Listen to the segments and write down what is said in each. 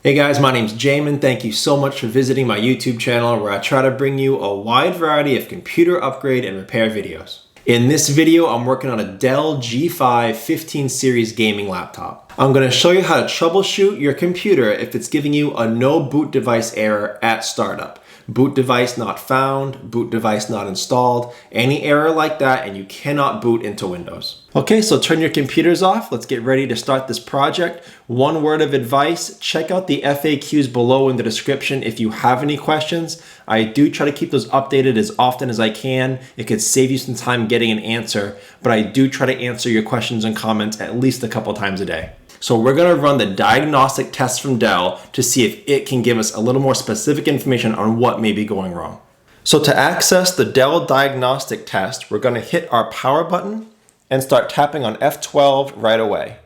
Hey guys, my name's Jamin. Thank you so much for visiting my YouTube channel where I try to bring you a wide variety of computer upgrade and repair videos. In this video, I'm working on a Dell G5 15 series gaming laptop. I'm going to show you how to troubleshoot your computer if it's giving you a no boot device error at startup. Boot device not found, boot device not installed, any error like that, and you cannot boot into Windows. Okay, so turn your computers off. Let's get ready to start this project. One word of advice, check out the FAQs below in the description if you have any questions. I do try to keep those updated as often as I can. It could save you some time getting an answer, but I do try to answer your questions and comments at least a couple times a day. So we're going to run the diagnostic test from Dell to see if it can give us a little more specific information on what may be going wrong. So to access the Dell diagnostic test, we're going to hit our power button and start tapping on F12 right away.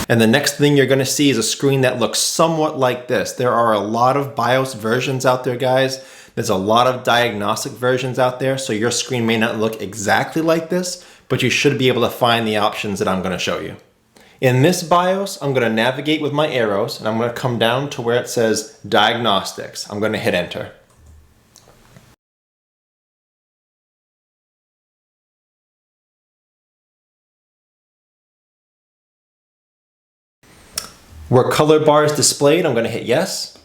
And the next thing you're going to see is a screen that looks somewhat like this. There are a lot of BIOS versions out there, guys. There's a lot of diagnostic versions out there, so your screen may not look exactly like this, but you should be able to find the options that I'm going to show you. In this BIOS, I'm going to navigate with my arrows, and I'm going to come down to where it says Diagnostics. I'm going to hit Enter. Where color bar is displayed, I'm going to hit Yes.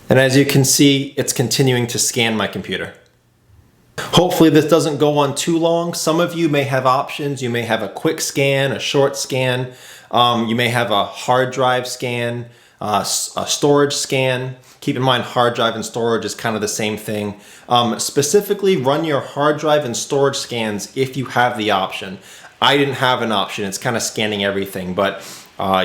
And as you can see, it's continuing to scan my computer. Hopefully this doesn't go on too long. Some of you may have options. You may have a quick scan, a short scan. You may have a hard drive scan, a storage scan. Keep in mind, hard drive and storage is kind of the same thing. Specifically, run your hard drive and storage scans if you have the option. I didn't have an option. It's kind of scanning everything, but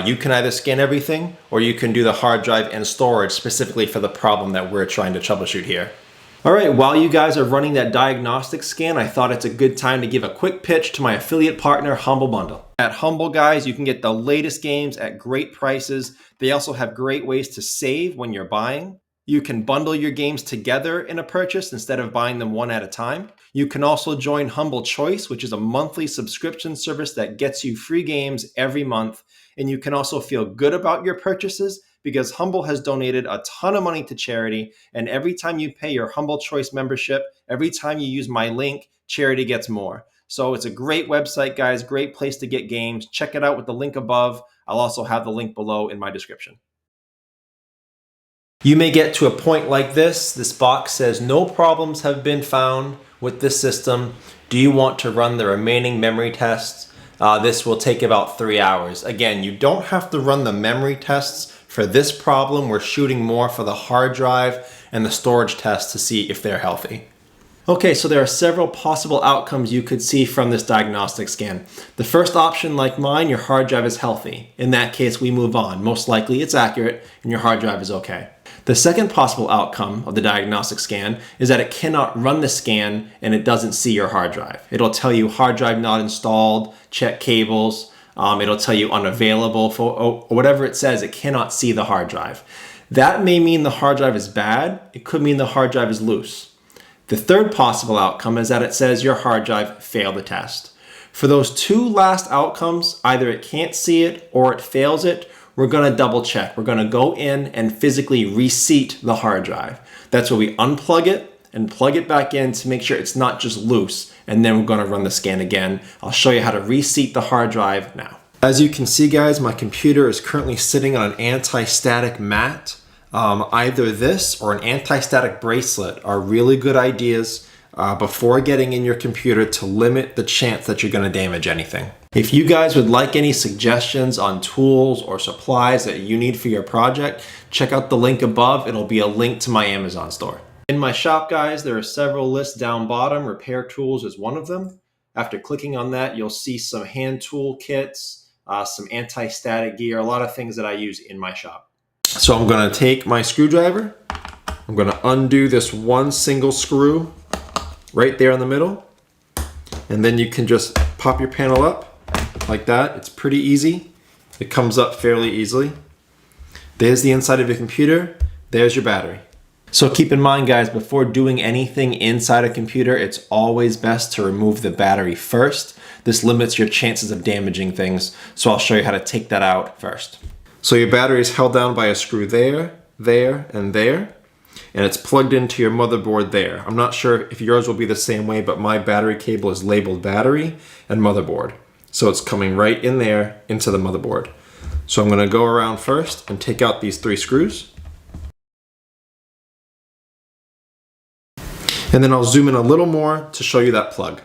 you can either scan everything or you can do the hard drive and storage specifically for the problem that we're trying to troubleshoot here. All right, while you guys are running that diagnostic scan, I thought it's a good time to give a quick pitch to my affiliate partner, Humble Bundle. At Humble, guys, you can get the latest games at great prices. They also have great ways to save when you're buying. You can bundle your games together in a purchase instead of buying them one at a time. You can also join Humble Choice, which is a monthly subscription service that gets you free games every month. And you can also feel good about your purchases because Humble has donated a ton of money to charity. And every time you pay your Humble Choice membership, every time you use my link, charity gets more. So it's a great website, guys, great place to get games. Check it out with the link above. I'll also have the link below in my description. You may get to a point like this. This box says no problems have been found with this system. Do you want to run the remaining memory tests? This will take about 3 hours. Again, you don't have to run the memory tests for this problem. We're shooting more for the hard drive and the storage tests to see if they're healthy. Okay, so there are several possible outcomes you could see from this diagnostic scan. The first option, like mine, your hard drive is healthy. In that case, we move on. Most likely it's accurate and your hard drive is okay. The second possible outcome of the diagnostic scan is that it cannot run the scan and it doesn't see your hard drive. It'll tell you hard drive not installed, check cables, it'll tell you unavailable, or whatever it says, it cannot see the hard drive. That may mean the hard drive is bad. It could mean the hard drive is loose. The third possible outcome is that it says your hard drive failed the test. For those two last outcomes, either it can't see it or it fails it, we're going to double check. We're going to go in and physically reseat the hard drive. That's where we unplug it and plug it back in to make sure it's not just loose. And then we're going to run the scan again. I'll show you how to reseat the hard drive now. As you can see, guys, my computer is currently sitting on an anti-static mat. Either this or an anti-static bracelet are really good ideas before getting in your computer to limit the chance that you're going to damage anything. If you guys would like any suggestions on tools or supplies that you need for your project, check out the link above. It'll be a link to my Amazon store. In my shop, guys, there are several lists down bottom. Repair tools is one of them. After clicking on that, you'll see some hand tool kits, some anti-static gear, a lot of things that I use in my shop. So I'm going to take my screwdriver. I'm going to undo this one single screw right there in the middle. And then you can just pop your panel up like that. It's pretty easy. It comes up fairly easily. There's the inside of your computer. There's your battery. So keep in mind, guys, before doing anything inside a computer, it's always best to remove the battery first. This limits your chances of damaging things. So I'll show you how to take that out first. So your battery is held down by a screw there, there, and there. And it's plugged into your motherboard there. I'm not sure if yours will be the same way, but my battery cable is labeled battery and motherboard. So it's coming right in there into the motherboard. So I'm gonna go around first and take out these 3 screws. And then I'll zoom in a little more to show you that plug.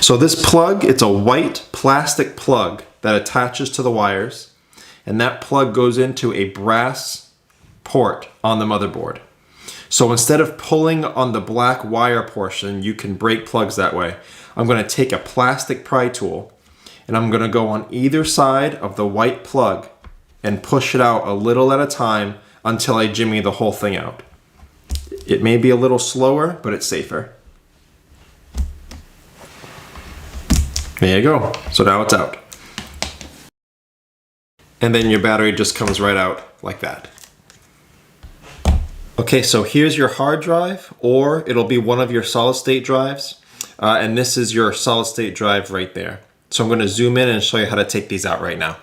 So this plug, it's a white plastic plug that attaches to the wires, and that plug goes into a brass port on the motherboard. So instead of pulling on the black wire portion, you can break plugs that way. I'm going to take a plastic pry tool, and I'm going to go on either side of the white plug and push it out a little at a time until I jimmy the whole thing out. It may be a little slower, but it's safer. There you go. So now it's out. And then your battery just comes right out like that. Okay, so here's your hard drive, or it'll be one of your solid state drives. And this is your solid state drive right there. So I'm going to zoom in and show you how to take these out right now.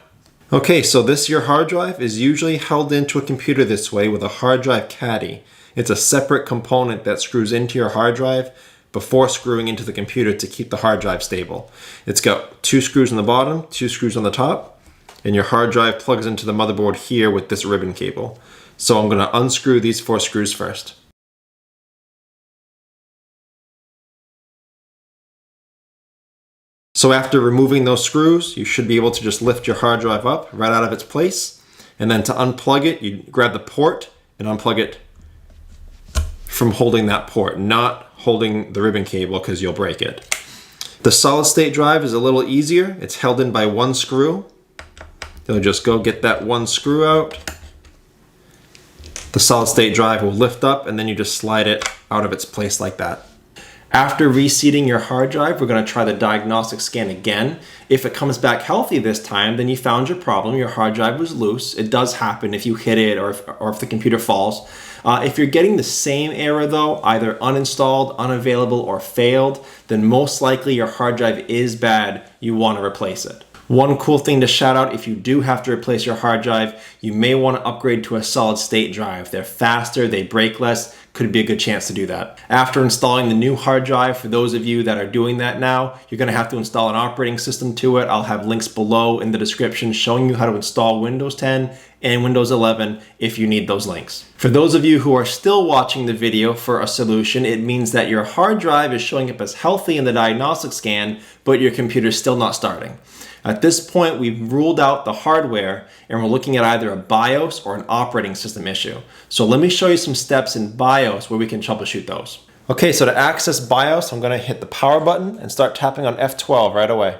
Okay, so this your hard drive is usually held into a computer this way with a hard drive caddy. It's a separate component that screws into your hard drive before screwing into the computer to keep the hard drive stable. It's got 2 screws on the bottom, 2 screws on the top, and your hard drive plugs into the motherboard here with this ribbon cable. So I'm going to unscrew these 4 screws first. So after removing those screws, you should be able to just lift your hard drive up right out of its place. And then to unplug it, you grab the port and unplug it from holding that port, not holding the ribbon cable because you'll break it. The solid state drive is a little easier. It's held in by 1 screw. You'll just go get that 1 screw out. The solid state drive will lift up and then you just slide it out of its place like that. After reseating your hard drive, we're going to try the diagnostic scan again. If it comes back healthy this time, then you found your problem. Your hard drive was loose. It does happen if you hit it or if the computer falls. If you're getting the same error though, either uninstalled, unavailable, or failed, then most likely your hard drive is bad. You want to replace it. One cool thing to shout out, if you do have to replace your hard drive, you may want to upgrade to a solid state drive. They're faster, they break less, could be a good chance to do that. After installing the new hard drive, for those of you that are doing that now, you're going to have to install an operating system to it. I'll have links below in the description showing you how to install Windows 10 and Windows 11 if you need those links. For those of you who are still watching the video for a solution, it means that your hard drive is showing up as healthy in the diagnostic scan, but your computer is still not starting. At this point, we've ruled out the hardware and we're looking at either a BIOS or an operating system issue. So let me show you some steps in BIOS where we can troubleshoot those. Okay, so to access BIOS, I'm going to hit the power button and start tapping on F12 right away.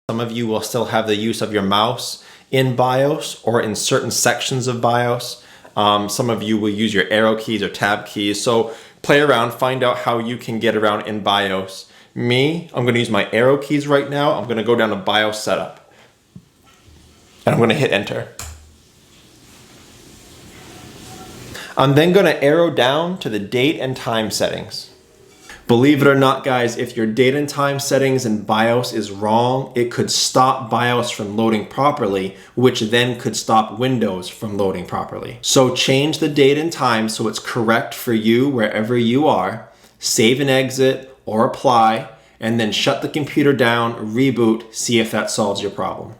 Some of you will still have the use of your mouse in BIOS or in certain sections of BIOS. Some of you will use your arrow keys or tab keys. So play around, find out how you can get around in BIOS. Me, I'm going to use my arrow keys right now. I'm going to go down to BIOS setup. And I'm going to hit enter. I'm then going to arrow down to the date and time settings. Believe it or not, guys, if your date and time settings in BIOS is wrong, it could stop BIOS from loading properly, which then could stop Windows from loading properly. So change the date and time so it's correct for you wherever you are, save and exit or apply, and then shut the computer down, reboot, see if that solves your problem.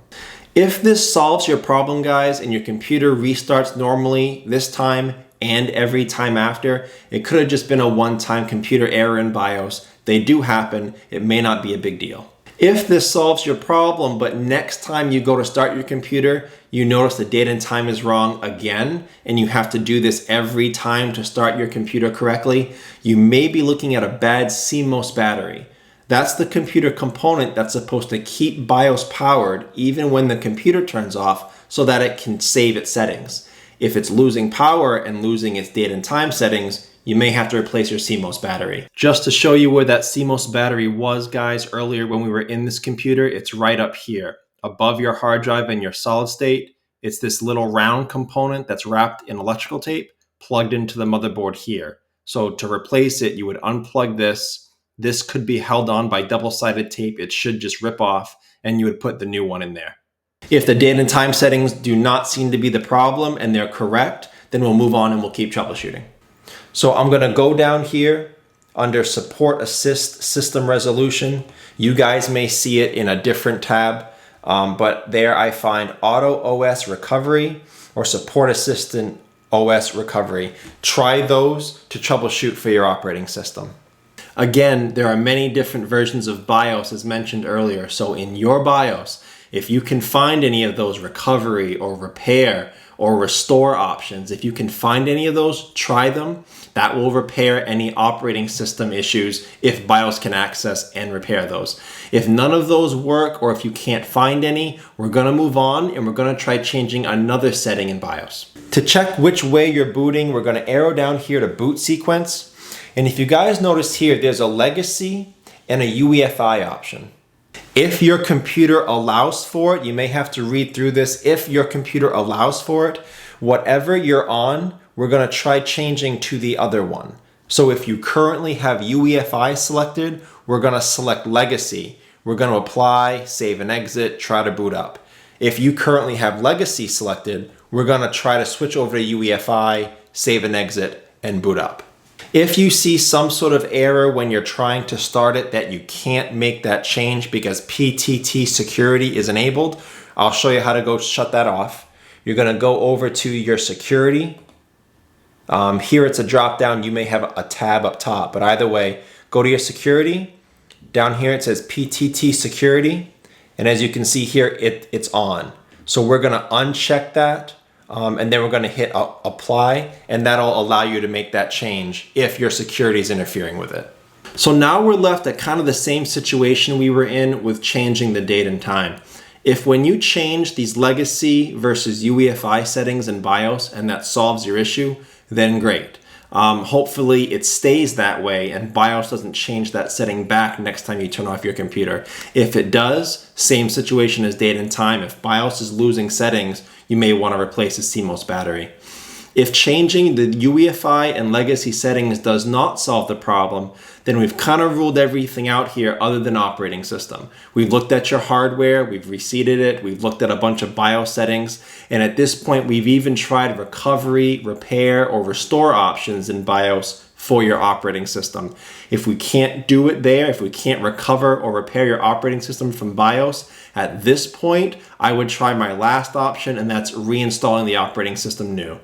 If this solves your problem, guys, and your computer restarts normally this time and every time after, it could have just been a one-time computer error in BIOS. They do happen. It may not be a big deal. If this solves your problem, but next time you go to start your computer, you notice the date and time is wrong again, and you have to do this every time to start your computer correctly, you may be looking at a bad CMOS battery. That's the computer component that's supposed to keep BIOS powered even when the computer turns off so that it can save its settings. If it's losing power and losing its date and time settings, you may have to replace your CMOS battery. Just to show you where that CMOS battery was, guys, earlier when we were in this computer, it's right up here above your hard drive and your solid state. It's this little round component that's wrapped in electrical tape plugged into the motherboard here. So to replace it, you would unplug this. This could be held on by double-sided tape. It should just rip off, and you would put the new one in there. If the date and time settings do not seem to be the problem and they're correct, then we'll move on and we'll keep troubleshooting. So I'm going to go down here under Support Assist System Resolution. You guys may see it in a different tab, but there I find Auto OS Recovery or Support Assistant OS Recovery. Try those to troubleshoot for your operating system. Again, there are many different versions of BIOS as mentioned earlier. So in your BIOS, if you can find any of those recovery or repair or restore options, if you can find any of those, try them. That will repair any operating system issues if BIOS can access and repair those. If none of those work or if you can't find any, we're gonna move on and we're gonna try changing another setting in BIOS. To check which way you're booting, we're gonna arrow down here to boot sequence. And if you guys notice here, there's a legacy and a UEFI option. If your computer allows for it, you may have to read through this. If your computer allows for it, whatever you're on, we're gonna try changing to the other one. So if you currently have UEFI selected, we're gonna select legacy. We're gonna apply, save and exit, try to boot up. If you currently have legacy selected, we're gonna try to switch over to UEFI, save and exit, and boot up. If you see some sort of error when you're trying to start it that you can't make that change because PTT security is enabled, I'll show you how to go shut that off. You're gonna go over to your security. Here it's a drop down, you may have a tab up top, but either way, go to your security. Down here it says PTT security, and as you can see here, it's on. So we're gonna uncheck that. And then we're going to hit apply, and that'll allow you to make that change if your security is interfering with it. So now we're left at kind of the same situation we were in with changing the date and time. If when you change these legacy versus UEFI settings in BIOS and that solves your issue, then great. Hopefully it stays that way and BIOS doesn't change that setting back next time you turn off your computer. If it does, same situation as date and time. If BIOS is losing settings, you may want to replace the CMOS battery. If changing the UEFI and legacy settings does not solve the problem, then we've kind of ruled everything out here other than operating system. We've looked at your hardware, we've reseated it, we've looked at a bunch of BIOS settings, and at this point we've even tried recovery, repair, or restore options in BIOS for your operating system. If we can't do it there, if we can't recover or repair your operating system from BIOS, at this point, I would try my last option, and that's reinstalling the operating system new.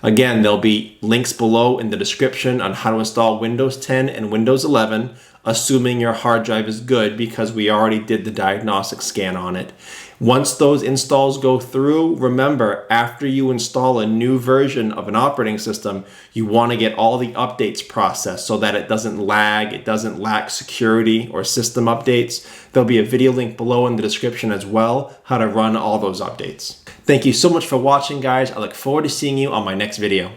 Again, there'll be links below in the description on how to install Windows 10 and Windows 11, assuming your hard drive is good because we already did the diagnostic scan on it. Once those installs go through, remember, after you install a new version of an operating system, you want to get all the updates processed so that it doesn't lag, it doesn't lack security or system updates. There'll be a video link below in the description as well, how to run all those updates. Thank you so much for watching, guys. I look forward to seeing you on my next video.